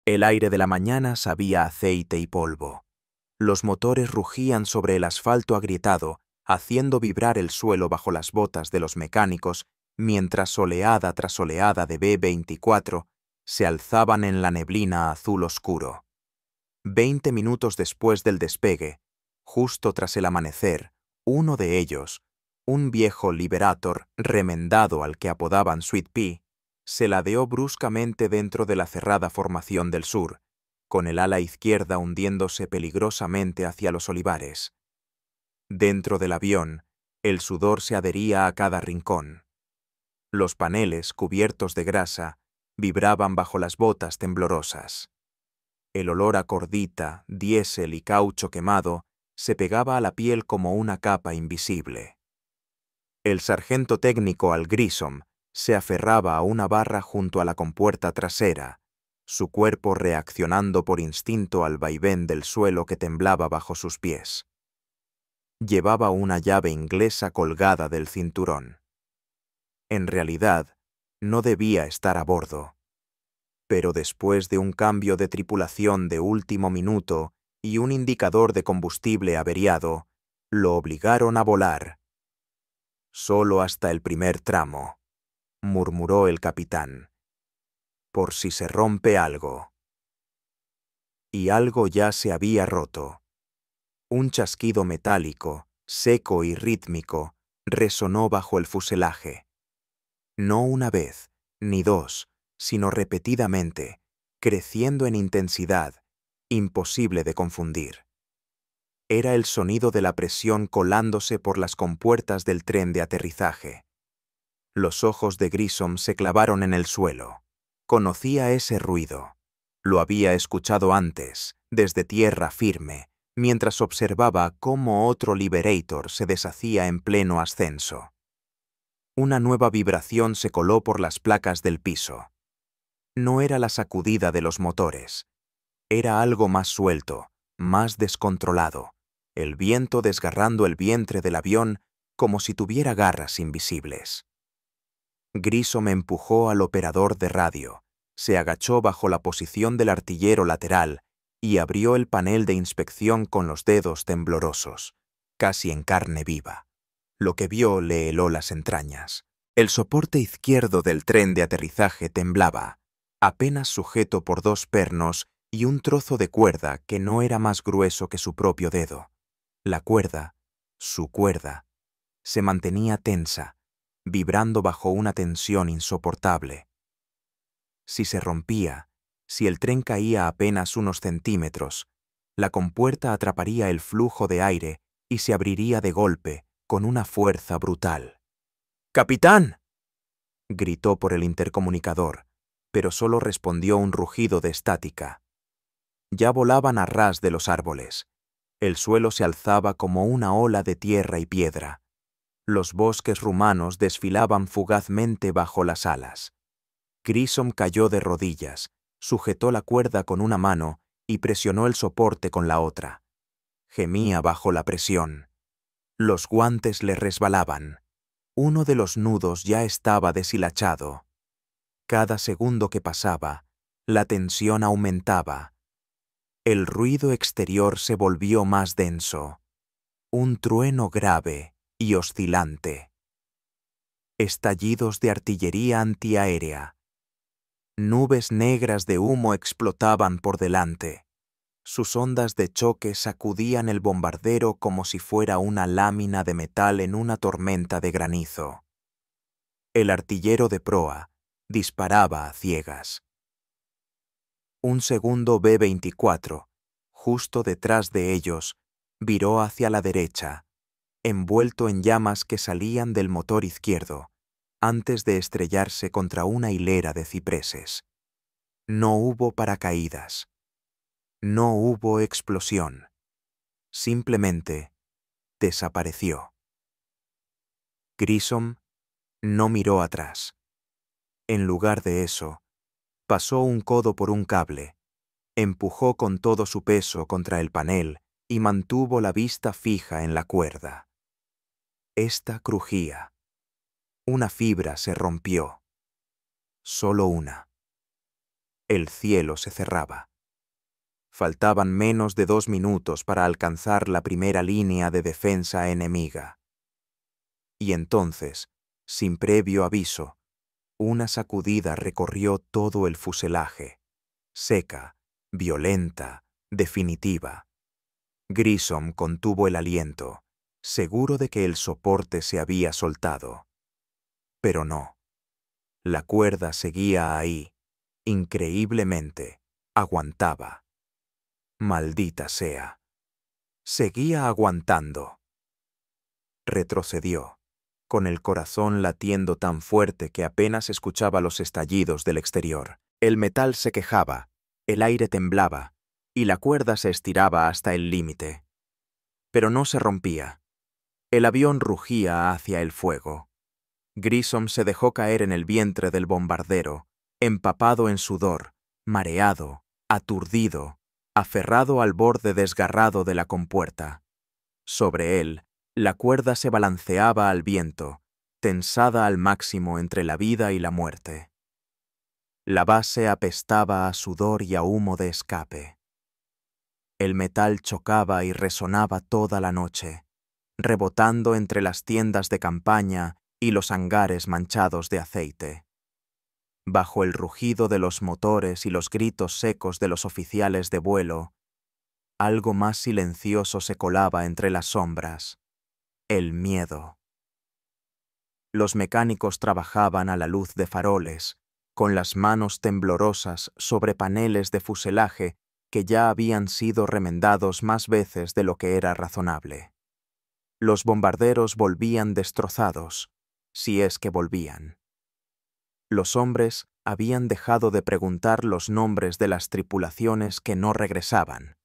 El aire de la mañana sabía a aceite y polvo. Los motores rugían sobre el asfalto agrietado, haciendo vibrar el suelo bajo las botas de los mecánicos, mientras oleada tras oleada de B-24 se alzaban en la neblina azul oscuro. 20 minutos después del despegue, justo tras el amanecer, uno de ellos, un viejo Liberator remendado al que apodaban Sweet Pea, se ladeó bruscamente dentro de la cerrada formación del sur, con el ala izquierda hundiéndose peligrosamente hacia los olivares. Dentro del avión, el sudor se adhería a cada rincón. Los paneles, cubiertos de grasa, vibraban bajo las botas temblorosas. El olor a cordita, diésel y caucho quemado se pegaba a la piel como una capa invisible. El sargento técnico Al Grissom se aferraba a una barra junto a la compuerta trasera, su cuerpo reaccionando por instinto al vaivén del suelo que temblaba bajo sus pies. Llevaba una llave inglesa colgada del cinturón. En realidad, no debía estar a bordo. Pero después de un cambio de tripulación de último minuto y un indicador de combustible averiado, lo obligaron a volar. «Solo hasta el primer tramo», murmuró el capitán, «por si se rompe algo». Y algo ya se había roto. Un chasquido metálico, seco y rítmico, resonó bajo el fuselaje. No una vez, ni dos, sino repetidamente, creciendo en intensidad, imposible de confundir. Era el sonido de la presión colándose por las compuertas del tren de aterrizaje. Los ojos de Grissom se clavaron en el suelo. Conocía ese ruido. Lo había escuchado antes, desde tierra firme, mientras observaba cómo otro Liberator se deshacía en pleno ascenso. Una nueva vibración se coló por las placas del piso. No era la sacudida de los motores. Era algo más suelto, más descontrolado, el viento desgarrando el vientre del avión como si tuviera garras invisibles. Grissom empujó al operador de radio, se agachó bajo la posición del artillero lateral y abrió el panel de inspección con los dedos temblorosos, casi en carne viva. Lo que vio le heló las entrañas. El soporte izquierdo del tren de aterrizaje temblaba, apenas sujeto por dos pernos y un trozo de cuerda que no era más grueso que su propio dedo. La cuerda, su cuerda, se mantenía tensa, vibrando bajo una tensión insoportable. Si se rompía, si el tren caía apenas unos centímetros, la compuerta atraparía el flujo de aire y se abriría de golpe, con una fuerza brutal. «¡Capitán!», gritó por el intercomunicador, pero solo respondió un rugido de estática. Ya volaban a ras de los árboles. El suelo se alzaba como una ola de tierra y piedra. Los bosques rumanos desfilaban fugazmente bajo las alas. Grissom cayó de rodillas, sujetó la cuerda con una mano y presionó el soporte con la otra. Gemía bajo la presión. Los guantes le resbalaban. Uno de los nudos ya estaba deshilachado. Cada segundo que pasaba, la tensión aumentaba. El ruido exterior se volvió más denso. Un trueno grave y oscilante. Estallidos de artillería antiaérea. Nubes negras de humo explotaban por delante. Sus ondas de choque sacudían el bombardero como si fuera una lámina de metal en una tormenta de granizo. El artillero de proa disparaba a ciegas. Un segundo B-24, justo detrás de ellos, viró hacia la derecha, envuelto en llamas que salían del motor izquierdo, antes de estrellarse contra una hilera de cipreses. No hubo paracaídas. No hubo explosión. Simplemente desapareció. Grissom no miró atrás. En lugar de eso, pasó un codo por un cable, empujó con todo su peso contra el panel y mantuvo la vista fija en la cuerda. Esta crujía. Una fibra se rompió. Solo una. El cielo se cerraba. Faltaban menos de 2 minutos para alcanzar la primera línea de defensa enemiga. Y entonces, sin previo aviso, una sacudida recorrió todo el fuselaje, seca, violenta, definitiva. Grissom contuvo el aliento, seguro de que el soporte se había soltado. Pero no. La cuerda seguía ahí, increíblemente, aguantaba. Maldita sea. Seguía aguantando. Retrocedió, con el corazón latiendo tan fuerte que apenas escuchaba los estallidos del exterior. El metal se quejaba, el aire temblaba, y la cuerda se estiraba hasta el límite. Pero no se rompía. El avión rugía hacia el fuego. Grissom se dejó caer en el vientre del bombardero, empapado en sudor, mareado, aturdido, aferrado al borde desgarrado de la compuerta. Sobre él, la cuerda se balanceaba al viento, tensada al máximo entre la vida y la muerte. La base apestaba a sudor y a humo de escape. El metal chocaba y resonaba toda la noche, rebotando entre las tiendas de campaña y los hangares manchados de aceite. Bajo el rugido de los motores y los gritos secos de los oficiales de vuelo, algo más silencioso se colaba entre las sombras: el miedo. Los mecánicos trabajaban a la luz de faroles, con las manos temblorosas sobre paneles de fuselaje que ya habían sido remendados más veces de lo que era razonable. Los bombarderos volvían destrozados, si es que volvían. Los hombres habían dejado de preguntar los nombres de las tripulaciones que no regresaban.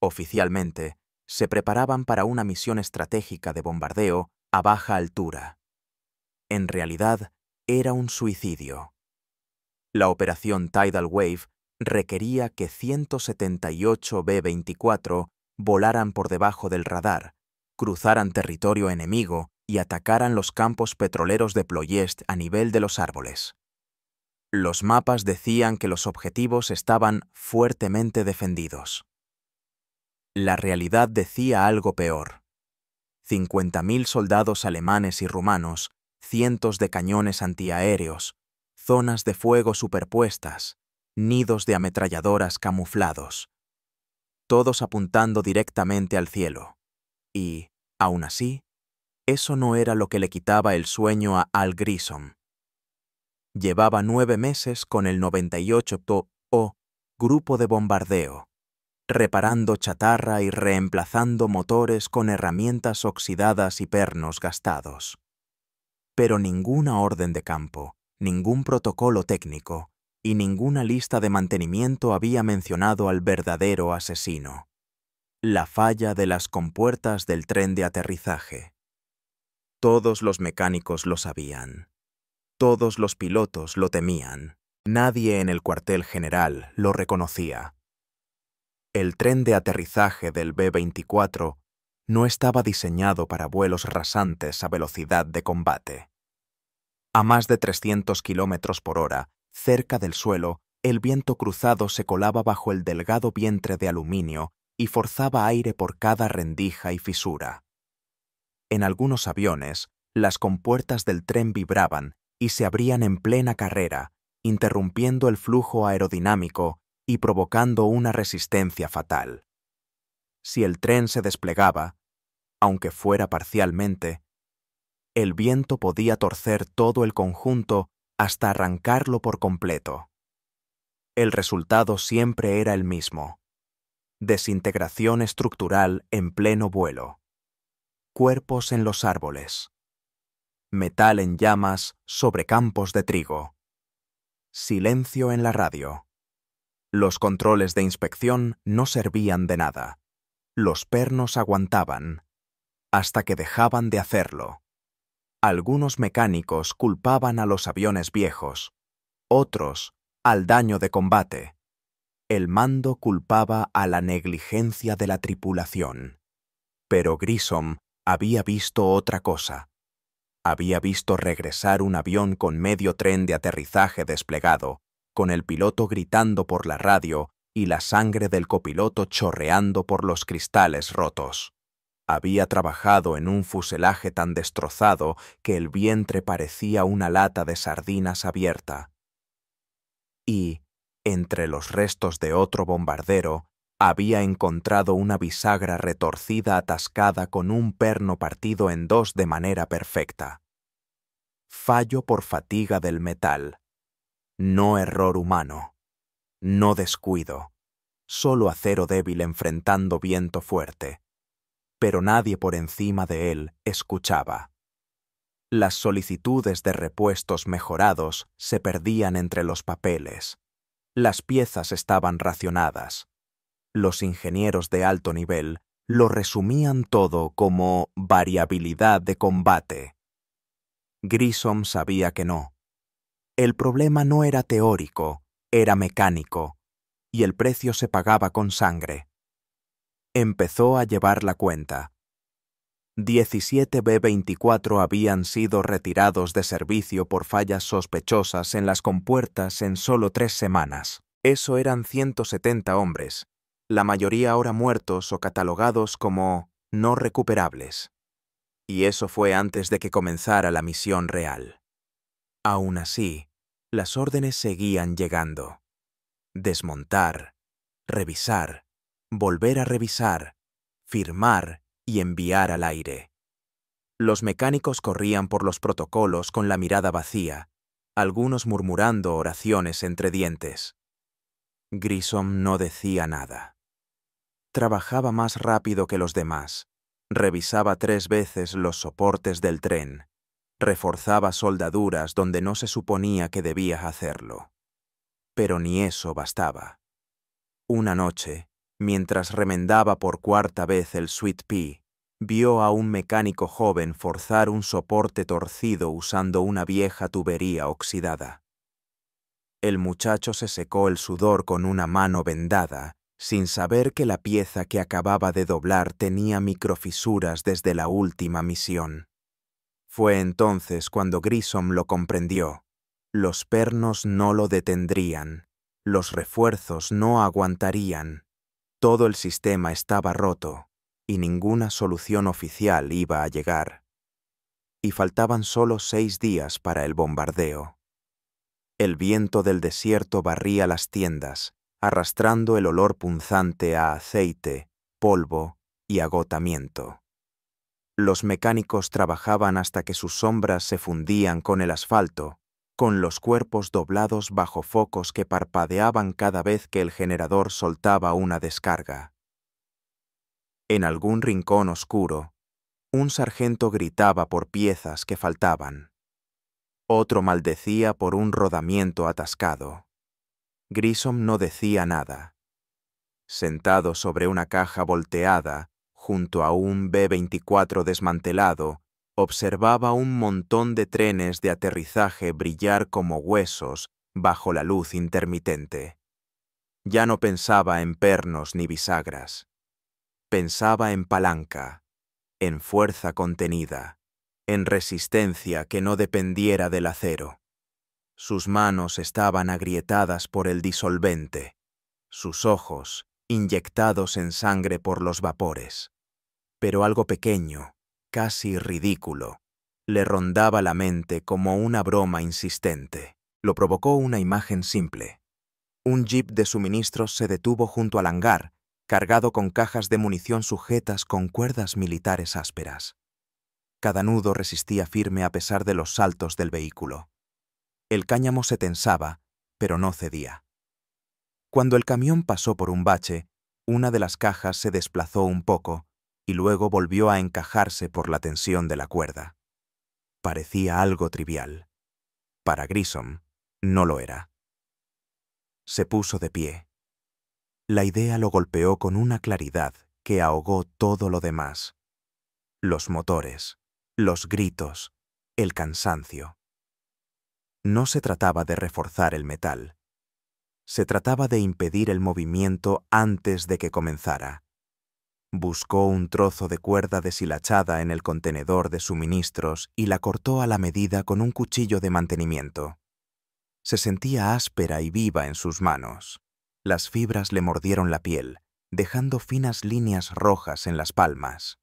Oficialmente, se preparaban para una misión estratégica de bombardeo a baja altura. En realidad, era un suicidio. La operación Tidal Wave requería que 178 B-24 volaran por debajo del radar, cruzaran territorio enemigo y atacaran los campos petroleros de Ploiest a nivel de los árboles. Los mapas decían que los objetivos estaban fuertemente defendidos. La realidad decía algo peor. 50.000 soldados alemanes y rumanos, cientos de cañones antiaéreos, zonas de fuego superpuestas, nidos de ametralladoras camuflados, todos apuntando directamente al cielo. Y, aún así, eso no era lo que le quitaba el sueño a Al Grissom. Llevaba 9 meses con el 98 Grupo de Bombardeo, reparando chatarra y reemplazando motores con herramientas oxidadas y pernos gastados. Pero ninguna orden de campo, ningún protocolo técnico y ninguna lista de mantenimiento había mencionado al verdadero asesino: la falla de las compuertas del tren de aterrizaje. Todos los mecánicos lo sabían. Todos los pilotos lo temían. Nadie en el cuartel general lo reconocía. El tren de aterrizaje del B-24 no estaba diseñado para vuelos rasantes a velocidad de combate. A más de 300 kilómetros por hora, cerca del suelo, el viento cruzado se colaba bajo el delgado vientre de aluminio y forzaba aire por cada rendija y fisura. En algunos aviones, las compuertas del tren vibraban y se abrían en plena carrera, interrumpiendo el flujo aerodinámico y provocando una resistencia fatal. Si el tren se desplegaba, aunque fuera parcialmente, el viento podía torcer todo el conjunto hasta arrancarlo por completo. El resultado siempre era el mismo: desintegración estructural en pleno vuelo, cuerpos en los árboles, metal en llamas sobre campos de trigo, silencio en la radio. Los controles de inspección no servían de nada. Los pernos aguantaban, hasta que dejaban de hacerlo. Algunos mecánicos culpaban a los aviones viejos, otros al daño de combate. El mando culpaba a la negligencia de la tripulación. Pero Grissom había visto otra cosa. Había visto regresar un avión con medio tren de aterrizaje desplegado, con el piloto gritando por la radio y la sangre del copiloto chorreando por los cristales rotos. Había trabajado en un fuselaje tan destrozado que el vientre parecía una lata de sardinas abierta. Y, entre los restos de otro bombardero, había encontrado una bisagra retorcida atascada con un perno partido en dos de manera perfecta. Fallo por fatiga del metal. No error humano. No descuido. Solo acero débil enfrentando viento fuerte. Pero nadie por encima de él escuchaba. Las solicitudes de repuestos mejorados se perdían entre los papeles. Las piezas estaban racionadas. Los ingenieros de alto nivel lo resumían todo como variabilidad de combate. Grissom sabía que no. El problema no era teórico, era mecánico, y el precio se pagaba con sangre. Empezó a llevar la cuenta. 17 B-24 habían sido retirados de servicio por fallas sospechosas en las compuertas en solo 3 semanas. Eso eran 170 hombres, la mayoría ahora muertos o catalogados como no recuperables. Y eso fue antes de que comenzara la misión real. Aún así, las órdenes seguían llegando. Desmontar, revisar, volver a revisar, firmar y enviar al aire. Los mecánicos corrían por los protocolos con la mirada vacía, algunos murmurando oraciones entre dientes. Grissom no decía nada. Trabajaba más rápido que los demás, revisaba 3 veces los soportes del tren, reforzaba soldaduras donde no se suponía que debía hacerlo. Pero ni eso bastaba. Una noche, mientras remendaba por 4ª vez el Sweet Pea, vio a un mecánico joven forzar un soporte torcido usando una vieja tubería oxidada. El muchacho se secó el sudor con una mano vendada, sin saber que la pieza que acababa de doblar tenía microfisuras desde la última misión. Fue entonces cuando Grissom lo comprendió. Los pernos no lo detendrían, los refuerzos no aguantarían. Todo el sistema estaba roto y ninguna solución oficial iba a llegar. Y faltaban solo 6 días para el bombardeo. El viento del desierto barría las tiendas, arrastrando el olor punzante a aceite, polvo y agotamiento. Los mecánicos trabajaban hasta que sus sombras se fundían con el asfalto, con los cuerpos doblados bajo focos que parpadeaban cada vez que el generador soltaba una descarga. En algún rincón oscuro, un sargento gritaba por piezas que faltaban. Otro maldecía por un rodamiento atascado. Grissom no decía nada. Sentado sobre una caja volteada, junto a un B-24 desmantelado, observaba un montón de trenes de aterrizaje brillar como huesos bajo la luz intermitente. Ya no pensaba en pernos ni bisagras. Pensaba en palanca, en fuerza contenida, en resistencia que no dependiera del acero. Sus manos estaban agrietadas por el disolvente, sus ojos inyectados en sangre por los vapores. Pero algo pequeño, casi ridículo, le rondaba la mente como una broma insistente. Lo provocó una imagen simple. Un jeep de suministros se detuvo junto al hangar, cargado con cajas de munición sujetas con cuerdas militares ásperas. Cada nudo resistía firme a pesar de los saltos del vehículo. El cáñamo se tensaba, pero no cedía. Cuando el camión pasó por un bache, una de las cajas se desplazó un poco y luego volvió a encajarse por la tensión de la cuerda. Parecía algo trivial. Para Grissom, no lo era. Se puso de pie. La idea lo golpeó con una claridad que ahogó todo lo demás. Los motores, los gritos, el cansancio. No se trataba de reforzar el metal. Se trataba de impedir el movimiento antes de que comenzara. Buscó un trozo de cuerda deshilachada en el contenedor de suministros y la cortó a la medida con un cuchillo de mantenimiento. Se sentía áspera y viva en sus manos. Las fibras le mordieron la piel, dejando finas líneas rojas en las palmas.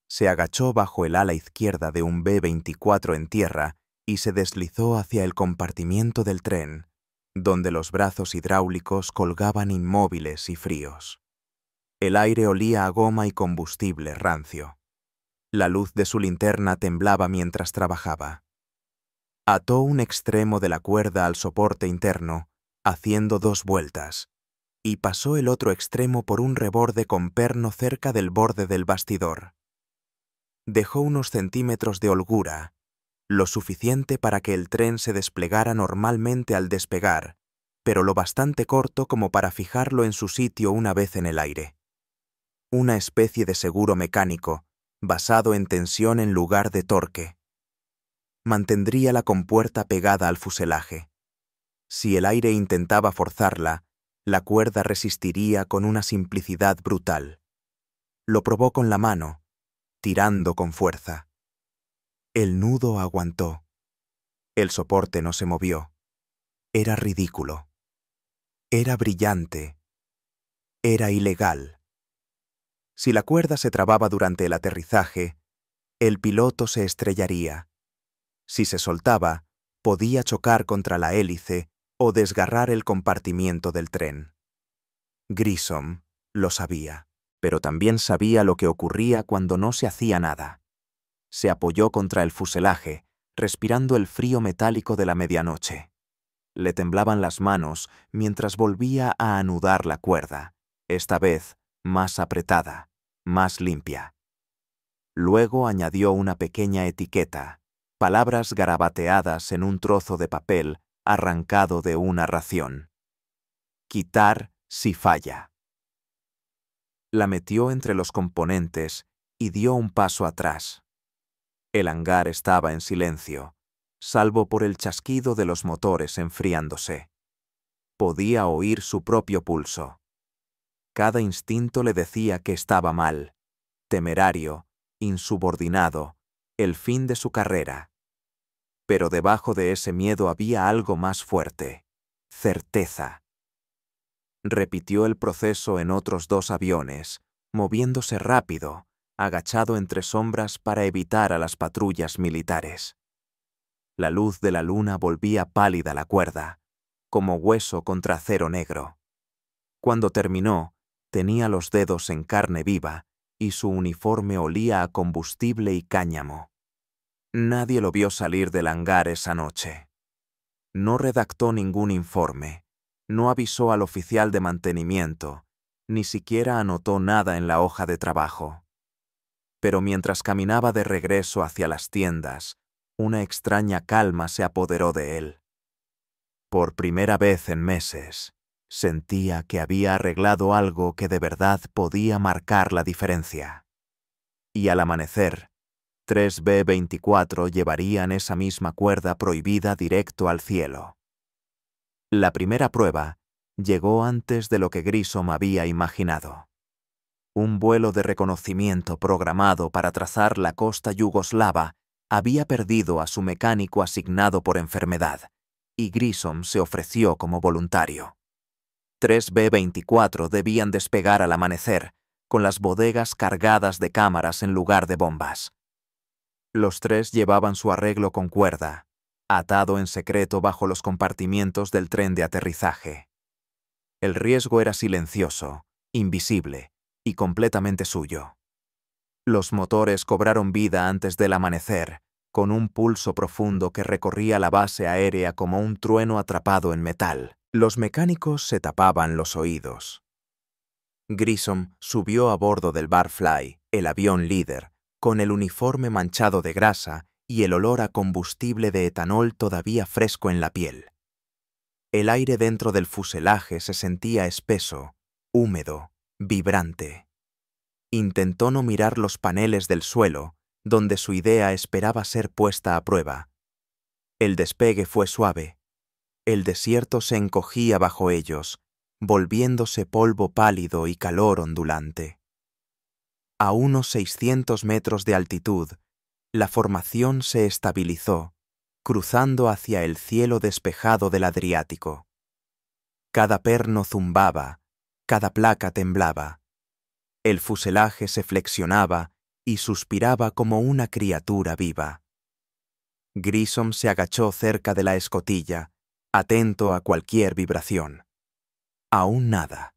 Se agachó bajo el ala izquierda de un B-24 en tierra y se deslizó hacia el compartimiento del tren, donde los brazos hidráulicos colgaban inmóviles y fríos. El aire olía a goma y combustible rancio. La luz de su linterna temblaba mientras trabajaba. Ató un extremo de la cuerda al soporte interno, haciendo 2 vueltas, y pasó el otro extremo por un reborde con perno cerca del borde del bastidor. Dejó unos centímetros de holgura, lo suficiente para que el tren se desplegara normalmente al despegar, pero lo bastante corto como para fijarlo en su sitio una vez en el aire. Una especie de seguro mecánico, basado en tensión en lugar de torque. Mantendría la compuerta pegada al fuselaje. Si el aire intentaba forzarla, la cuerda resistiría con una simplicidad brutal. Lo probó con la mano, tirando con fuerza. El nudo aguantó. El soporte no se movió. Era ridículo. Era brillante. Era ilegal. Si la cuerda se trababa durante el aterrizaje, el piloto se estrellaría. Si se soltaba, podía chocar contra la hélice o desgarrar el compartimiento del tren. Grissom lo sabía, pero también sabía lo que ocurría cuando no se hacía nada. Se apoyó contra el fuselaje, respirando el frío metálico de la medianoche. Le temblaban las manos mientras volvía a anudar la cuerda, esta vez más apretada, más limpia. Luego añadió una pequeña etiqueta, palabras garabateadas en un trozo de papel arrancado de una ración. Quitar si falla. La metió entre los componentes y dio un paso atrás. El hangar estaba en silencio, salvo por el chasquido de los motores enfriándose. Podía oír su propio pulso. Cada instinto le decía que estaba mal, temerario, insubordinado, el fin de su carrera. Pero debajo de ese miedo había algo más fuerte: certeza. Repitió el proceso en otros 2 aviones, moviéndose rápido, agachado entre sombras para evitar a las patrullas militares. La luz de la luna volvía pálida la cuerda, como hueso contra acero negro. Cuando terminó, tenía los dedos en carne viva y su uniforme olía a combustible y cáñamo. Nadie lo vio salir del hangar esa noche. No redactó ningún informe, no avisó al oficial de mantenimiento, ni siquiera anotó nada en la hoja de trabajo. Pero mientras caminaba de regreso hacia las tiendas, una extraña calma se apoderó de él. Por primera vez en meses, sentía que había arreglado algo que de verdad podía marcar la diferencia. Y al amanecer, 3 B-24 llevarían esa misma cuerda prohibida directo al cielo. La primera prueba llegó antes de lo que Grissom había imaginado. Un vuelo de reconocimiento programado para trazar la costa yugoslava había perdido a su mecánico asignado por enfermedad, y Grissom se ofreció como voluntario. 3 B-24 debían despegar al amanecer, con las bodegas cargadas de cámaras en lugar de bombas. Los 3 llevaban su arreglo con cuerda, atado en secreto bajo los compartimientos del tren de aterrizaje. El riesgo era silencioso, invisible y completamente suyo. Los motores cobraron vida antes del amanecer, con un pulso profundo que recorría la base aérea como un trueno atrapado en metal. Los mecánicos se tapaban los oídos. Grissom subió a bordo del Barfly, el avión líder, con el uniforme manchado de grasa y el olor a combustible de etanol todavía fresco en la piel. El aire dentro del fuselaje se sentía espeso, húmedo, vibrante. Intentó no mirar los paneles del suelo, donde su idea esperaba ser puesta a prueba. El despegue fue suave. El desierto se encogía bajo ellos, volviéndose polvo pálido y calor ondulante. A unos 600 metros de altitud, la formación se estabilizó, cruzando hacia el cielo despejado del Adriático. Cada perno zumbaba, cada placa temblaba. El fuselaje se flexionaba y suspiraba como una criatura viva. Grissom se agachó cerca de la escotilla, atento a cualquier vibración. Aún nada.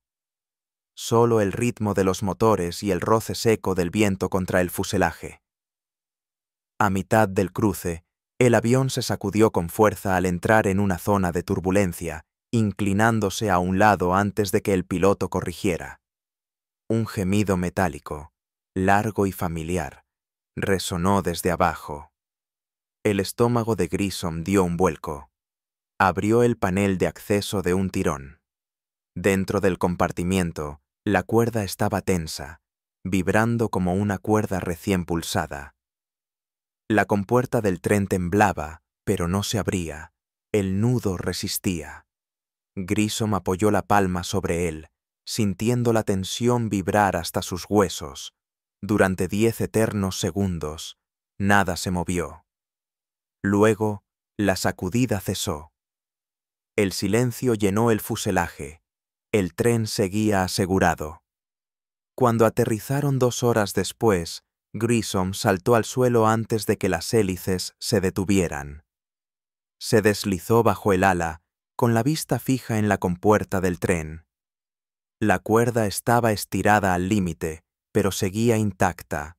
Solo el ritmo de los motores y el roce seco del viento contra el fuselaje. A mitad del cruce, el avión se sacudió con fuerza al entrar en una zona de turbulencia, inclinándose a un lado antes de que el piloto corrigiera. Un gemido metálico, largo y familiar, resonó desde abajo. El estómago de Grissom dio un vuelco. Abrió el panel de acceso de un tirón. Dentro del compartimiento, la cuerda estaba tensa, vibrando como una cuerda recién pulsada. La compuerta del tren temblaba, pero no se abría. El nudo resistía. Grissom apoyó la palma sobre él, sintiendo la tensión vibrar hasta sus huesos. Durante 10 eternos segundos, nada se movió. Luego, la sacudida cesó. El silencio llenó el fuselaje. El tren seguía asegurado. Cuando aterrizaron 2 horas después, Grissom saltó al suelo antes de que las hélices se detuvieran. Se deslizó bajo el ala, con la vista fija en la compuerta del tren. La cuerda estaba estirada al límite, pero seguía intacta.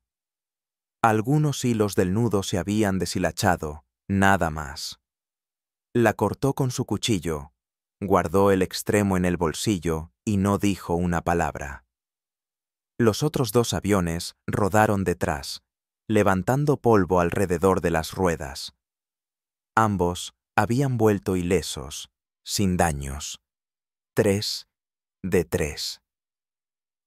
Algunos hilos del nudo se habían deshilachado, nada más. La cortó con su cuchillo, guardó el extremo en el bolsillo y no dijo una palabra. Los otros 2 aviones rodaron detrás, levantando polvo alrededor de las ruedas. Ambos habían vuelto ilesos, sin daños. 3 de 3.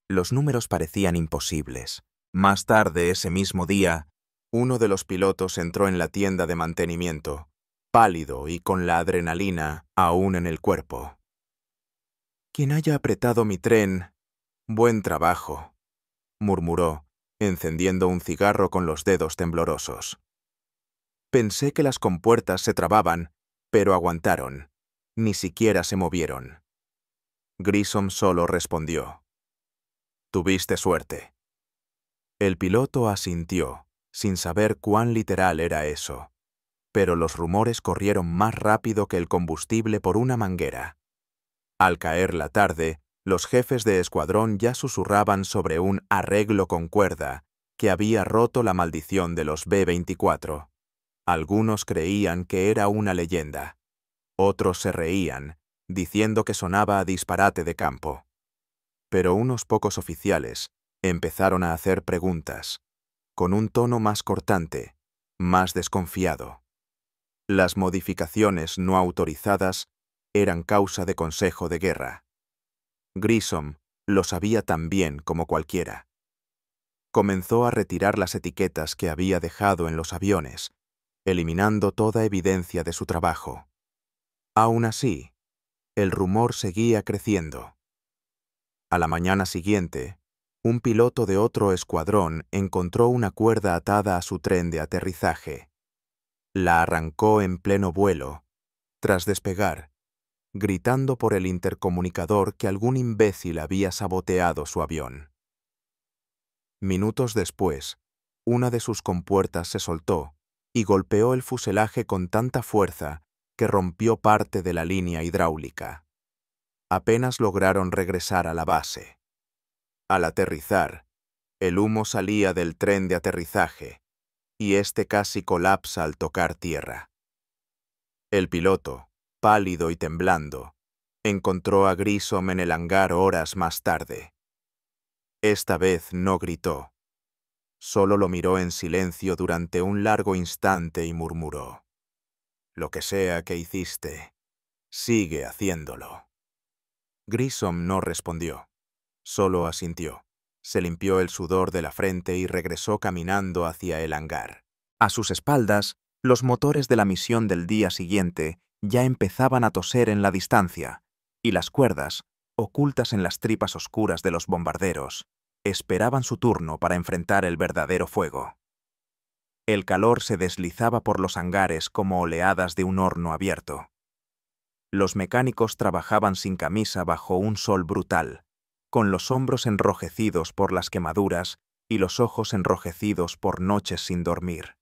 Los números parecían imposibles. Más tarde ese mismo día, uno de los pilotos entró en la tienda de mantenimiento, pálido y con la adrenalina aún en el cuerpo. «Quien haya apretado mi tren, buen trabajo», murmuró, encendiendo un cigarro con los dedos temblorosos. «Pensé que las compuertas se trababan, pero aguantaron. Ni siquiera se movieron». Grissom solo respondió: «Tuviste suerte». El piloto asintió, sin saber cuán literal era eso, pero los rumores corrieron más rápido que el combustible por una manguera. Al caer la tarde, los jefes de escuadrón ya susurraban sobre un arreglo con cuerda que había roto la maldición de los B-24. Algunos creían que era una leyenda. Otros se reían, diciendo que sonaba a disparate de campo. Pero unos pocos oficiales empezaron a hacer preguntas, con un tono más cortante, más desconfiado. Las modificaciones no autorizadas eran causa de consejo de guerra. Grissom lo sabía tan bien como cualquiera. Comenzó a retirar las etiquetas que había dejado en los aviones, eliminando toda evidencia de su trabajo. Aún así, el rumor seguía creciendo. A la mañana siguiente, un piloto de otro escuadrón encontró una cuerda atada a su tren de aterrizaje. La arrancó en pleno vuelo, tras despegar, gritando por el intercomunicador que algún imbécil había saboteado su avión. Minutos después, una de sus compuertas se soltó y golpeó el fuselaje con tanta fuerza que rompió parte de la línea hidráulica. Apenas lograron regresar a la base. Al aterrizar, el humo salía del tren de aterrizaje y este casi colapsa al tocar tierra. El piloto, pálido y temblando, encontró a Grissom en el hangar horas más tarde. Esta vez no gritó. Solo lo miró en silencio durante un largo instante y murmuró: «Lo que sea que hiciste, sigue haciéndolo». Grissom no respondió. Solo asintió. Se limpió el sudor de la frente y regresó caminando hacia el hangar. A sus espaldas, los motores de la misión del día siguiente ya empezaban a toser en la distancia, y las cuerdas, ocultas en las tripas oscuras de los bombarderos, esperaban su turno para enfrentar el verdadero fuego. El calor se deslizaba por los hangares como oleadas de un horno abierto. Los mecánicos trabajaban sin camisa bajo un sol brutal, con los hombros enrojecidos por las quemaduras y los ojos enrojecidos por noches sin dormir.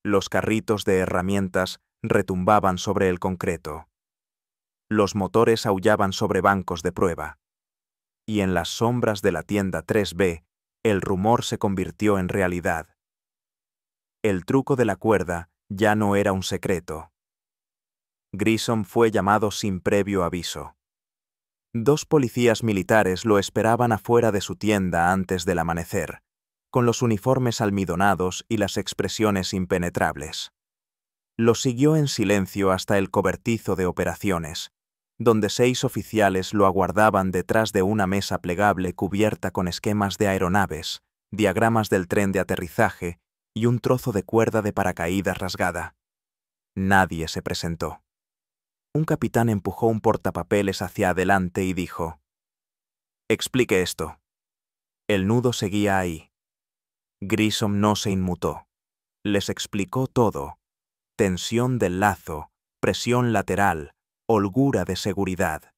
Los carritos de herramientas retumbaban sobre el concreto. Los motores aullaban sobre bancos de prueba. Y en las sombras de la tienda 3B, el rumor se convirtió en realidad. El truco de la cuerda ya no era un secreto. Grissom fue llamado sin previo aviso. 2 policías militares lo esperaban afuera de su tienda antes del amanecer, con los uniformes almidonados y las expresiones impenetrables. Lo siguió en silencio hasta el cobertizo de operaciones, donde 6 oficiales lo aguardaban detrás de una mesa plegable cubierta con esquemas de aeronaves, diagramas del tren de aterrizaje y un trozo de cuerda de paracaídas rasgada. Nadie se presentó. Un capitán empujó un portapapeles hacia adelante y dijo: «Explique esto». El nudo seguía ahí. Grissom no se inmutó. Les explicó todo: tensión del lazo, presión lateral, holgura de seguridad.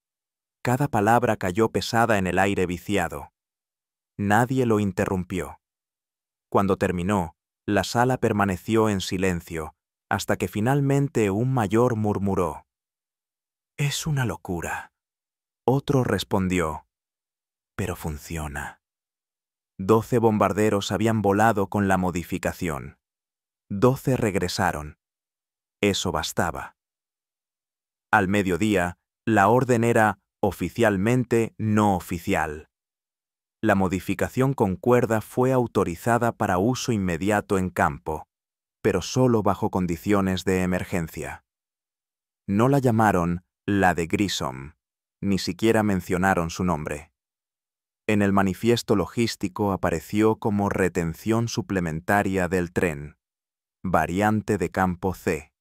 Cada palabra cayó pesada en el aire viciado. Nadie lo interrumpió. Cuando terminó, la sala permaneció en silencio, hasta que finalmente un mayor murmuró: «Es una locura». Otro respondió: «Pero funciona». 12 bombarderos habían volado con la modificación. 12 regresaron. Eso bastaba. Al mediodía, la orden era oficialmente no oficial. La modificación con cuerda fue autorizada para uso inmediato en campo, pero solo bajo condiciones de emergencia. No la llamaron la de Grissom, ni siquiera mencionaron su nombre. En el manifiesto logístico apareció como retención suplementaria del tren, variante de campo C.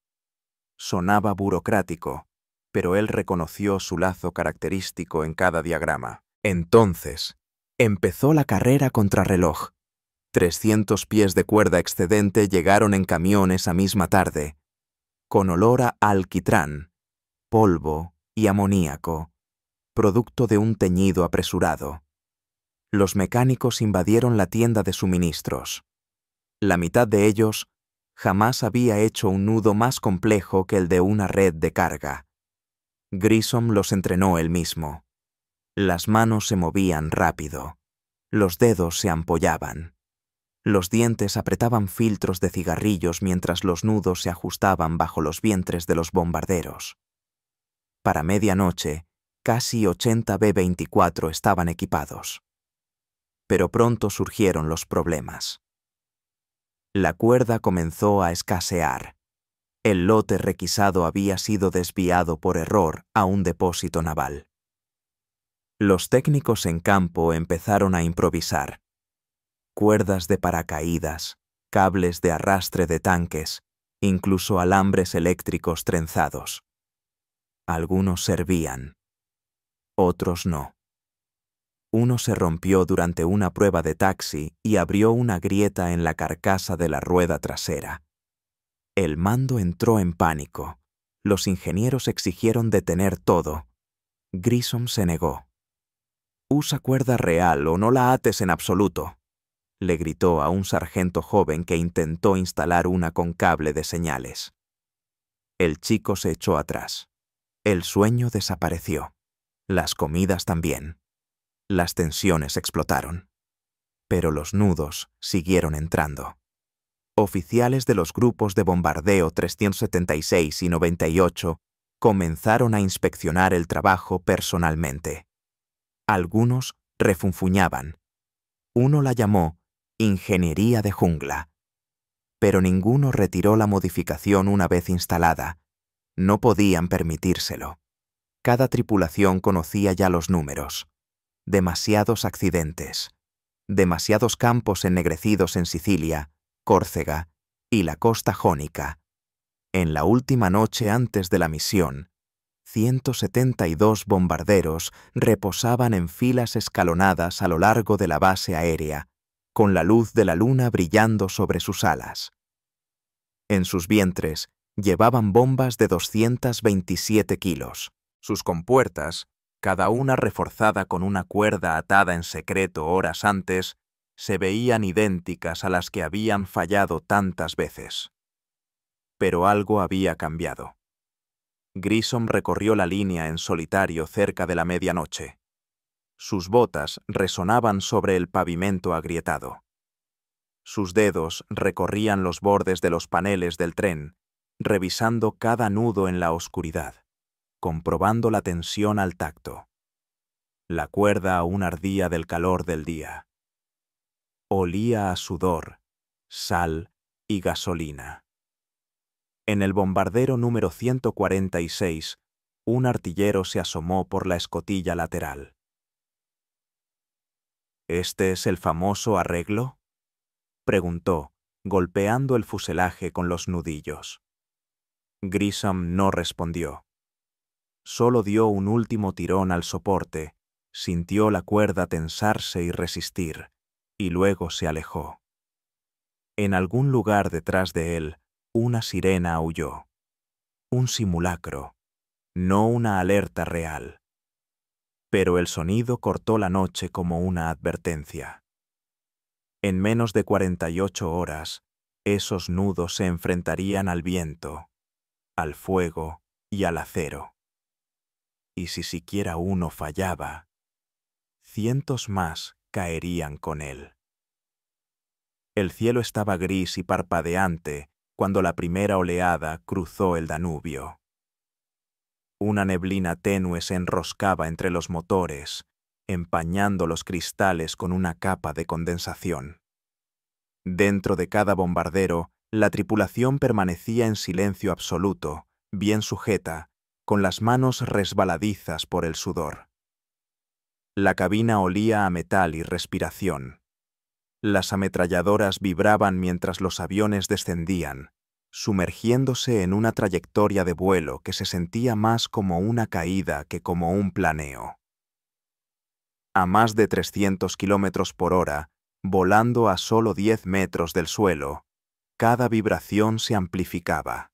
Sonaba burocrático, pero él reconoció su lazo característico en cada diagrama. Entonces, empezó la carrera contrarreloj. 300 pies de cuerda excedente llegaron en camión esa misma tarde, con olor a alquitrán, polvo y amoníaco, producto de un teñido apresurado. Los mecánicos invadieron la tienda de suministros. La mitad de ellos jamás había hecho un nudo más complejo que el de una red de carga. Grissom los entrenó él mismo. Las manos se movían rápido. Los dedos se ampollaban. Los dientes apretaban filtros de cigarrillos mientras los nudos se ajustaban bajo los vientres de los bombarderos. Para medianoche, casi 80 B-24 estaban equipados. Pero pronto surgieron los problemas. La cuerda comenzó a escasear. El lote requisado había sido desviado por error a un depósito naval. Los técnicos en campo empezaron a improvisar. Cuerdas de paracaídas, cables de arrastre de tanques, incluso alambres eléctricos trenzados. Algunos servían, otros no. Uno se rompió durante una prueba de taxi y abrió una grieta en la carcasa de la rueda trasera. El mando entró en pánico. Los ingenieros exigieron detener todo. Grissom se negó. «Usa cuerda real o no la ates en absoluto», le gritó a un sargento joven que intentó instalar una con cable de señales. El chico se echó atrás. El sueño desapareció. Las comidas también. Las tensiones explotaron. Pero los nudos siguieron entrando. Oficiales de los grupos de bombardeo 376 y 98 comenzaron a inspeccionar el trabajo personalmente. Algunos refunfuñaban. Uno la llamó ingeniería de jungla. Pero ninguno retiró la modificación una vez instalada. No podían permitírselo. Cada tripulación conocía ya los números. Demasiados accidentes. Demasiados campos ennegrecidos en Sicilia, Córcega y la costa jónica. En la última noche antes de la misión, 172 bombarderos reposaban en filas escalonadas a lo largo de la base aérea, con la luz de la luna brillando sobre sus alas. En sus vientres llevaban bombas de 227 kilos. Sus compuertas, cada una reforzada con una cuerda atada en secreto horas antes, se veían idénticas a las que habían fallado tantas veces. Pero algo había cambiado. Grissom recorrió la línea en solitario cerca de la medianoche. Sus botas resonaban sobre el pavimento agrietado. Sus dedos recorrían los bordes de los paneles del tren, revisando cada nudo en la oscuridad, comprobando la tensión al tacto. La cuerda aún ardía del calor del día. Olía a sudor, sal y gasolina. En el bombardero número 146, un artillero se asomó por la escotilla lateral. ¿Este es el famoso arreglo?, preguntó, golpeando el fuselaje con los nudillos. Grissom no respondió. Solo dio un último tirón al soporte, sintió la cuerda tensarse y resistir, y luego se alejó. En algún lugar detrás de él, una sirena aulló. Un simulacro, no una alerta real. Pero el sonido cortó la noche como una advertencia. En menos de 48 horas, esos nudos se enfrentarían al viento, al fuego y al acero. Y si siquiera uno fallaba, cientos más caerían con él. El cielo estaba gris y parpadeante cuando la primera oleada cruzó el Danubio. Una neblina tenue se enroscaba entre los motores, empañando los cristales con una capa de condensación. Dentro de cada bombardero, la tripulación permanecía en silencio absoluto, bien sujeta, con las manos resbaladizas por el sudor. La cabina olía a metal y respiración. Las ametralladoras vibraban mientras los aviones descendían, sumergiéndose en una trayectoria de vuelo que se sentía más como una caída que como un planeo. A más de 300 kilómetros por hora, volando a solo 10 metros del suelo, cada vibración se amplificaba.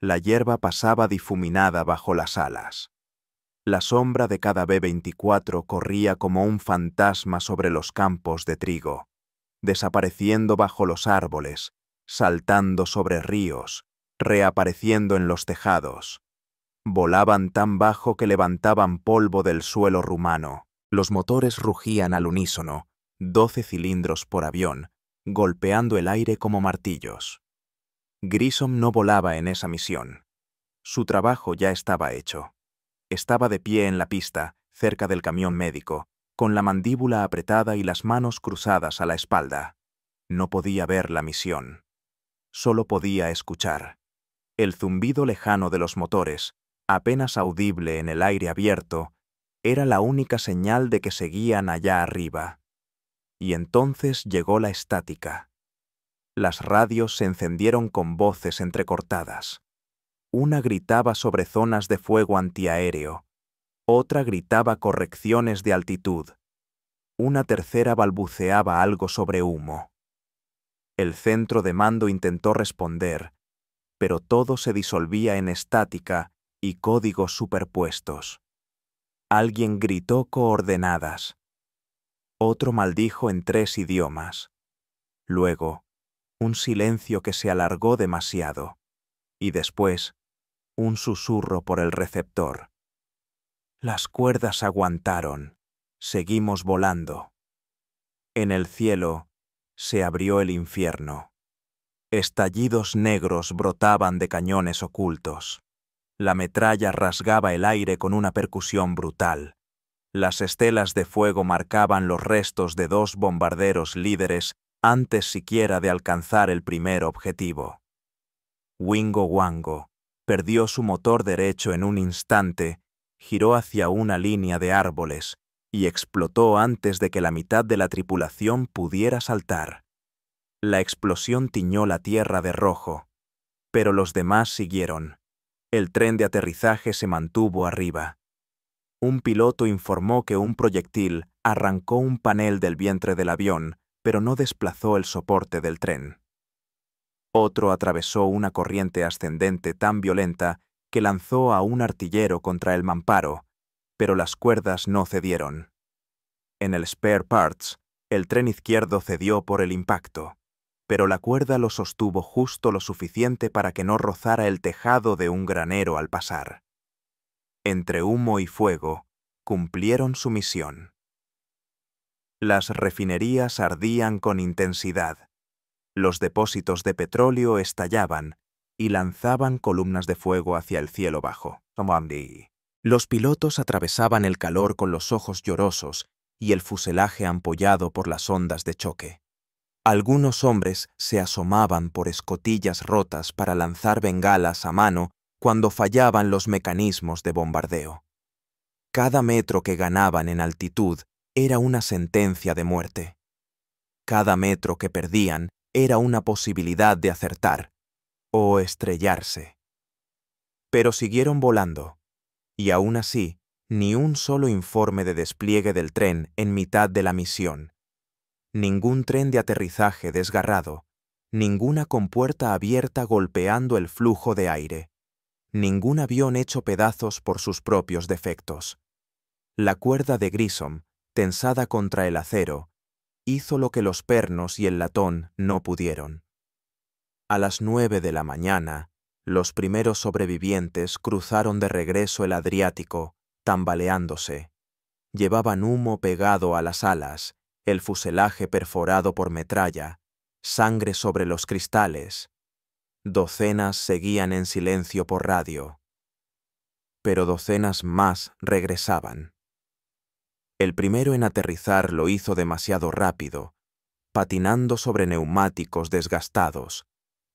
La hierba pasaba difuminada bajo las alas. La sombra de cada B-24 corría como un fantasma sobre los campos de trigo, desapareciendo bajo los árboles, saltando sobre ríos, reapareciendo en los tejados. Volaban tan bajo que levantaban polvo del suelo rumano. Los motores rugían al unísono, 12 cilindros por avión, golpeando el aire como martillos. Grissom no volaba en esa misión. Su trabajo ya estaba hecho. Estaba de pie en la pista, cerca del camión médico, con la mandíbula apretada y las manos cruzadas a la espalda. No podía ver la misión. Solo podía escuchar. El zumbido lejano de los motores, apenas audible en el aire abierto, era la única señal de que seguían allá arriba. Y entonces llegó la estática. Las radios se encendieron con voces entrecortadas. Una gritaba sobre zonas de fuego antiaéreo, otra gritaba correcciones de altitud, una tercera balbuceaba algo sobre humo. El centro de mando intentó responder, pero todo se disolvía en estática y códigos superpuestos. Alguien gritó coordenadas. Otro maldijo en 3 idiomas. Luego, un silencio que se alargó demasiado. Y después, un susurro por el receptor. Las cuerdas aguantaron. Seguimos volando. En el cielo se abrió el infierno. Estallidos negros brotaban de cañones ocultos. La metralla rasgaba el aire con una percusión brutal. Las estelas de fuego marcaban los restos de 2 bombarderos líderes antes siquiera de alcanzar el primer objetivo. Wingo Wango perdió su motor derecho en un instante, giró hacia una línea de árboles y explotó antes de que la mitad de la tripulación pudiera saltar. La explosión tiñó la tierra de rojo, pero los demás siguieron. El tren de aterrizaje se mantuvo arriba. Un piloto informó que un proyectil arrancó un panel del vientre del avión, pero no desplazó el soporte del tren. Otro atravesó una corriente ascendente tan violenta que lanzó a un artillero contra el mamparo, pero las cuerdas no cedieron. En el spare parts, el tren izquierdo cedió por el impacto, pero la cuerda lo sostuvo justo lo suficiente para que no rozara el tejado de un granero al pasar. Entre humo y fuego, cumplieron su misión. Las refinerías ardían con intensidad. Los depósitos de petróleo estallaban y lanzaban columnas de fuego hacia el cielo bajo. Los pilotos atravesaban el calor con los ojos llorosos y el fuselaje ampollado por las ondas de choque. Algunos hombres se asomaban por escotillas rotas para lanzar bengalas a mano cuando fallaban los mecanismos de bombardeo. Cada metro que ganaban en altitud era una sentencia de muerte. Cada metro que perdían era una posibilidad de acertar o estrellarse. Pero siguieron volando, y aún así, ni un solo informe de despliegue del tren en mitad de la misión. Ningún tren de aterrizaje desgarrado, ninguna compuerta abierta golpeando el flujo de aire, ningún avión hecho pedazos por sus propios defectos. La cuerda de Grissom, tensada contra el acero, hizo lo que los pernos y el latón no pudieron. A las 9 de la mañana, los primeros sobrevivientes cruzaron de regreso el Adriático, tambaleándose. Llevaban humo pegado a las alas, el fuselaje perforado por metralla, sangre sobre los cristales. Docenas seguían en silencio por radio. Pero docenas más regresaban. El primero en aterrizar lo hizo demasiado rápido, patinando sobre neumáticos desgastados,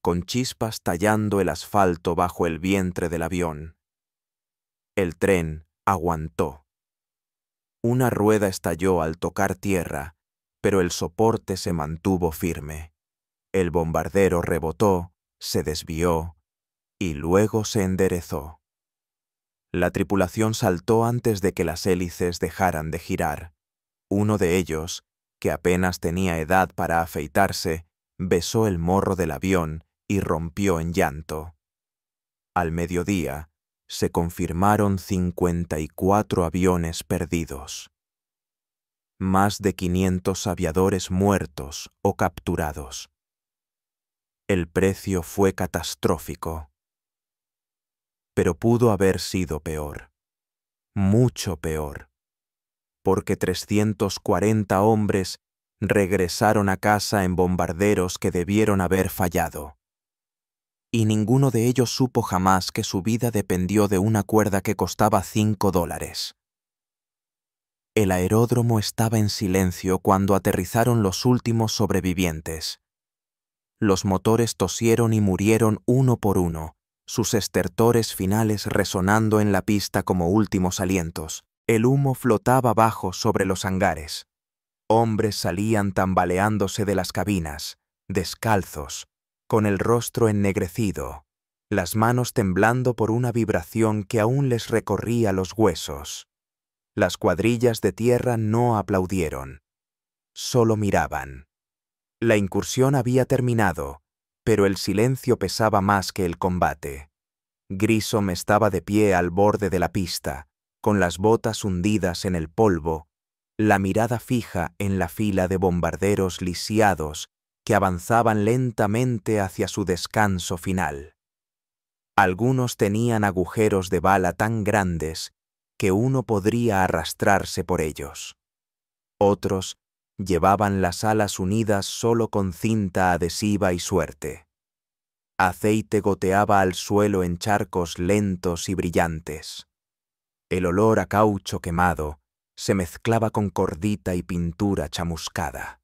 con chispas tallando el asfalto bajo el vientre del avión. El tren aguantó. Una rueda estalló al tocar tierra, pero el soporte se mantuvo firme. El bombardero rebotó, se desvió y luego se enderezó. La tripulación saltó antes de que las hélices dejaran de girar. Uno de ellos, que apenas tenía edad para afeitarse, besó el morro del avión y rompió en llanto. Al mediodía, se confirmaron 54 aviones perdidos. Más de 500 aviadores muertos o capturados. El precio fue catastrófico. Pero pudo haber sido peor. Mucho peor. Porque 340 hombres regresaron a casa en bombarderos que debieron haber fallado. Y ninguno de ellos supo jamás que su vida dependió de una cuerda que costaba $5. El aeródromo estaba en silencio cuando aterrizaron los últimos sobrevivientes. Los motores tosieron y murieron uno por uno, sus estertores finales resonando en la pista como últimos alientos. El humo flotaba bajo sobre los hangares. Hombres salían tambaleándose de las cabinas, descalzos, con el rostro ennegrecido, las manos temblando por una vibración que aún les recorría los huesos. Las cuadrillas de tierra no aplaudieron, solo miraban. La incursión había terminado, pero el silencio pesaba más que el combate. Grissom estaba de pie al borde de la pista, con las botas hundidas en el polvo, la mirada fija en la fila de bombarderos lisiados que avanzaban lentamente hacia su descanso final. Algunos tenían agujeros de bala tan grandes que uno podría arrastrarse por ellos. Otros llevaban las alas unidas solo con cinta adhesiva y suerte. Aceite goteaba al suelo en charcos lentos y brillantes. El olor a caucho quemado se mezclaba con cordita y pintura chamuscada.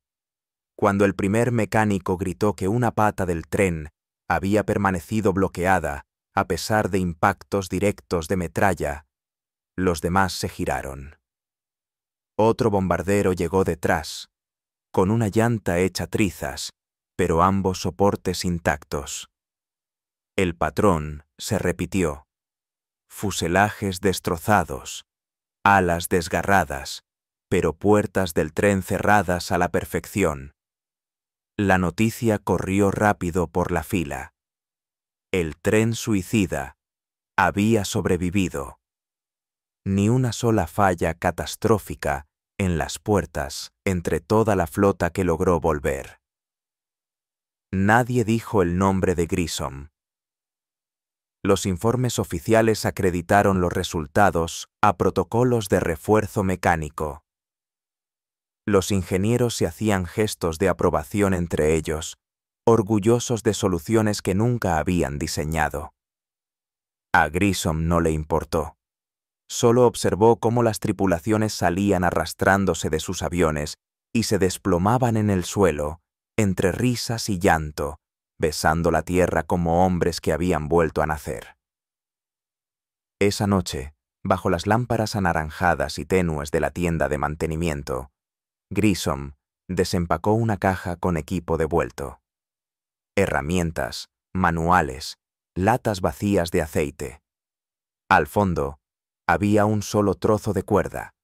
Cuando el primer mecánico gritó que una pata del tren había permanecido bloqueada a pesar de impactos directos de metralla, los demás se giraron. Otro bombardero llegó detrás, con una llanta hecha trizas, pero ambos soportes intactos. El patrón se repitió. Fuselajes destrozados, alas desgarradas, pero puertas del tren cerradas a la perfección. La noticia corrió rápido por la fila. El tren suicida había sobrevivido. Ni una sola falla catastrófica en las puertas entre toda la flota que logró volver. Nadie dijo el nombre de Grissom. Los informes oficiales acreditaron los resultados a protocolos de refuerzo mecánico. Los ingenieros se hacían gestos de aprobación entre ellos, orgullosos de soluciones que nunca habían diseñado. A Grissom no le importó. Solo observó cómo las tripulaciones salían arrastrándose de sus aviones y se desplomaban en el suelo, entre risas y llanto, besando la tierra como hombres que habían vuelto a nacer. Esa noche, bajo las lámparas anaranjadas y tenues de la tienda de mantenimiento, Grissom desempacó una caja con equipo devuelto. Herramientas, manuales, latas vacías de aceite. Al fondo, había un solo trozo de cuerda,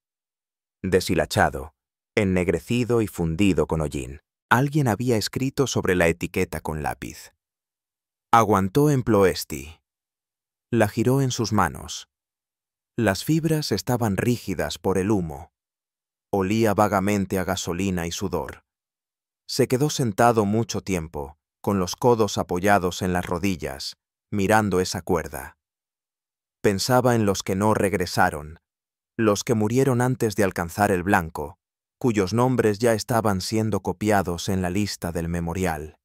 deshilachado, ennegrecido y fundido con hollín. Alguien había escrito sobre la etiqueta con lápiz. Aguantó en Ploesti. La giró en sus manos. Las fibras estaban rígidas por el humo. Olía vagamente a gasolina y sudor. Se quedó sentado mucho tiempo, con los codos apoyados en las rodillas, mirando esa cuerda. Pensaba en los que no regresaron, los que murieron antes de alcanzar el blanco, cuyos nombres ya estaban siendo copiados en la lista del memorial.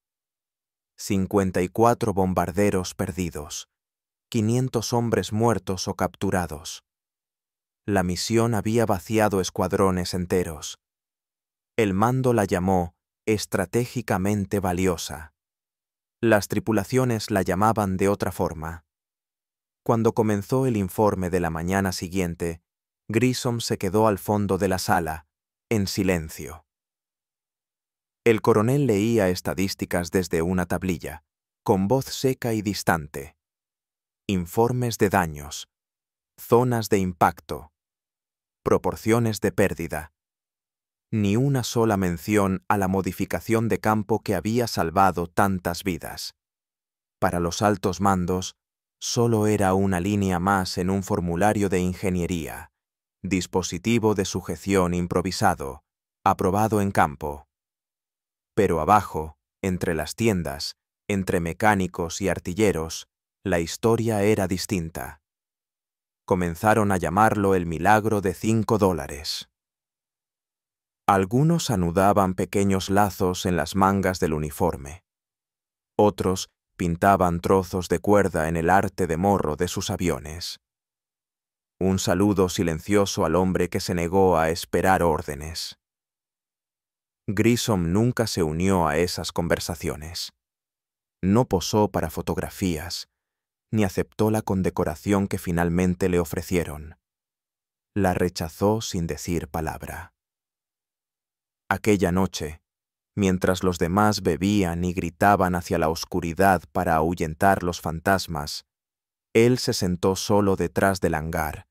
54 bombarderos perdidos, 500 hombres muertos o capturados. La misión había vaciado escuadrones enteros. El mando la llamó estratégicamente valiosa. Las tripulaciones la llamaban de otra forma. Cuando comenzó el informe de la mañana siguiente, Grissom se quedó al fondo de la sala, en silencio. El coronel leía estadísticas desde una tablilla, con voz seca y distante. Informes de daños, zonas de impacto, proporciones de pérdida. Ni una sola mención a la modificación de campo que había salvado tantas vidas. Para los altos mandos, solo era una línea más en un formulario de ingeniería, dispositivo de sujeción improvisado, aprobado en campo. Pero abajo, entre las tiendas, entre mecánicos y artilleros, la historia era distinta. Comenzaron a llamarlo el milagro de $5. Algunos anudaban pequeños lazos en las mangas del uniforme. Otros pintaban trozos de cuerda en el arte de morro de sus aviones. Un saludo silencioso al hombre que se negó a esperar órdenes. Grissom nunca se unió a esas conversaciones. No posó para fotografías, ni aceptó la condecoración que finalmente le ofrecieron. La rechazó sin decir palabra. Aquella noche, mientras los demás bebían y gritaban hacia la oscuridad para ahuyentar los fantasmas, él se sentó solo detrás del hangar,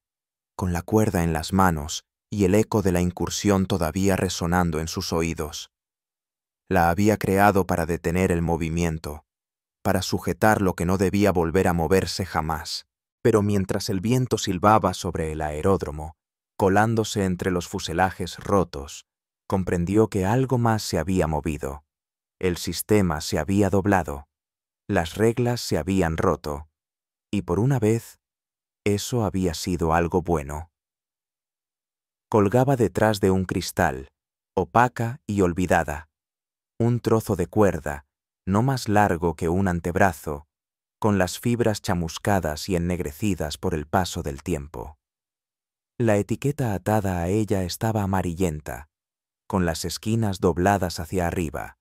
con la cuerda en las manos y el eco de la incursión todavía resonando en sus oídos. La había creado para detener el movimiento, para sujetar lo que no debía volver a moverse jamás. Pero mientras el viento silbaba sobre el aeródromo, colándose entre los fuselajes rotos, comprendió que algo más se había movido. El sistema se había doblado, las reglas se habían roto, y por una vez, eso había sido algo bueno. Colgaba detrás de un cristal, opaca y olvidada, un trozo de cuerda, no más largo que un antebrazo, con las fibras chamuscadas y ennegrecidas por el paso del tiempo. La etiqueta atada a ella estaba amarillenta, con las esquinas dobladas hacia arriba,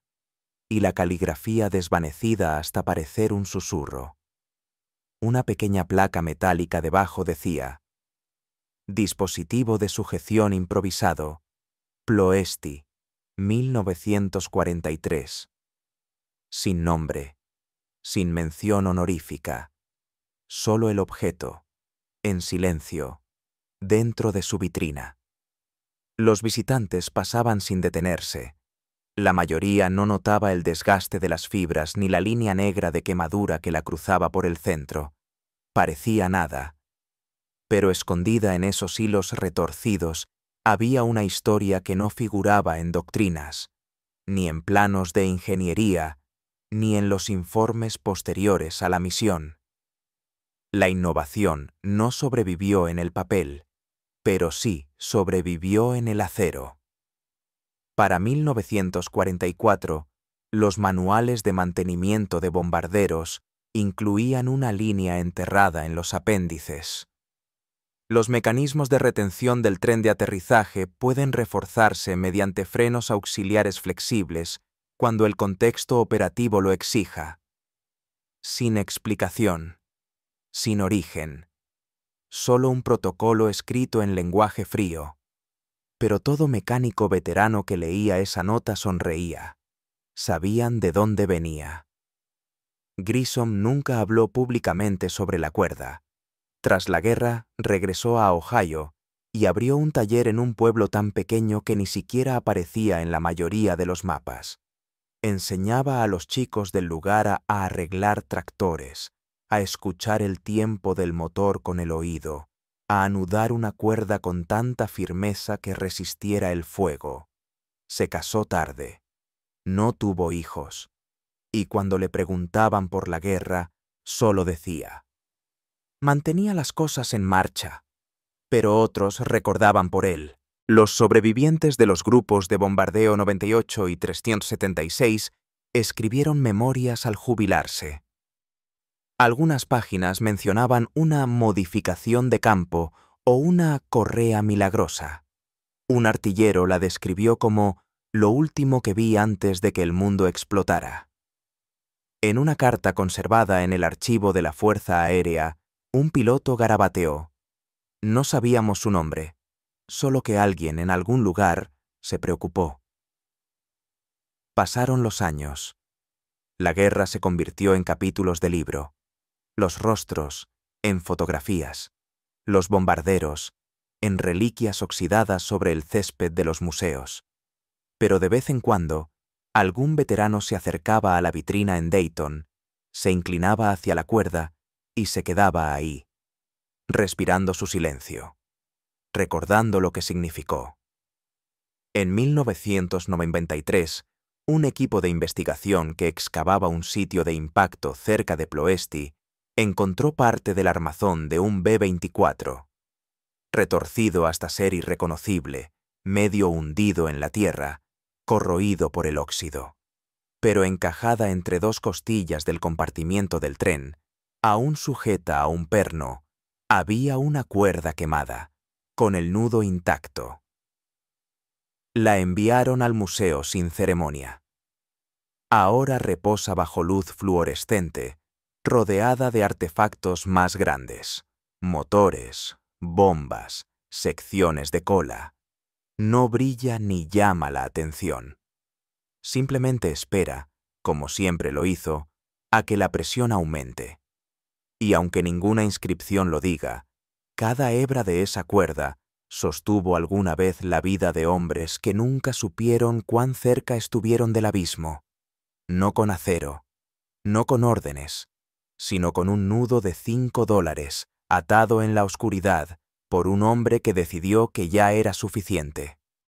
y la caligrafía desvanecida hasta parecer un susurro. Una pequeña placa metálica debajo decía: Dispositivo de sujeción improvisado, Ploesti, 1943. Sin nombre, sin mención honorífica, solo el objeto, en silencio, dentro de su vitrina. Los visitantes pasaban sin detenerse. La mayoría no notaba el desgaste de las fibras ni la línea negra de quemadura que la cruzaba por el centro. Parecía nada. Pero escondida en esos hilos retorcidos había una historia que no figuraba en doctrinas, ni en planos de ingeniería, ni en los informes posteriores a la misión. La innovación no sobrevivió en el papel, pero sí sobrevivió en el acero. Para 1944, los manuales de mantenimiento de bombarderos incluían una línea enterrada en los apéndices. Los mecanismos de retención del tren de aterrizaje pueden reforzarse mediante frenos auxiliares flexibles cuando el contexto operativo lo exija. Sin explicación, sin origen, solo un protocolo escrito en lenguaje frío. Pero todo mecánico veterano que leía esa nota sonreía. Sabían de dónde venía. Grissom nunca habló públicamente sobre la cuerda. Tras la guerra, regresó a Ohio y abrió un taller en un pueblo tan pequeño que ni siquiera aparecía en la mayoría de los mapas. Enseñaba a los chicos del lugar a arreglar tractores, a escuchar el tiempo del motor con el oído, a anudar una cuerda con tanta firmeza que resistiera el fuego. Se casó tarde. No tuvo hijos. Y cuando le preguntaban por la guerra, solo decía: mantenía las cosas en marcha. Pero otros recordaban por él. Los sobrevivientes de los grupos de bombardeo 98 y 376 escribieron memorias al jubilarse. Algunas páginas mencionaban una modificación de campo o una correa milagrosa. Un artillero la describió como lo último que vi antes de que el mundo explotara. En una carta conservada en el archivo de la Fuerza Aérea, un piloto garabateó: no sabíamos su nombre, solo que alguien en algún lugar se preocupó. Pasaron los años. La guerra se convirtió en capítulos de libro. Los rostros, en fotografías. Los bombarderos, en reliquias oxidadas sobre el césped de los museos. Pero de vez en cuando, algún veterano se acercaba a la vitrina en Dayton, se inclinaba hacia la cuerda y se quedaba ahí, respirando su silencio, recordando lo que significó. En 1993, un equipo de investigación que excavaba un sitio de impacto cerca de Ploesti encontró parte del armazón de un B-24. Retorcido hasta ser irreconocible, medio hundido en la tierra, corroído por el óxido. Pero encajada entre dos costillas del compartimiento del tren, aún sujeta a un perno, había una cuerda quemada, con el nudo intacto. La enviaron al museo sin ceremonia. Ahora reposa bajo luz fluorescente, rodeada de artefactos más grandes: motores, bombas, secciones de cola. No brilla ni llama la atención. Simplemente espera, como siempre lo hizo, a que la presión aumente. Y aunque ninguna inscripción lo diga, cada hebra de esa cuerda sostuvo alguna vez la vida de hombres que nunca supieron cuán cerca estuvieron del abismo. No con acero, no con órdenes, sino con un nudo de $5, atado en la oscuridad por un hombre que decidió que ya era suficiente.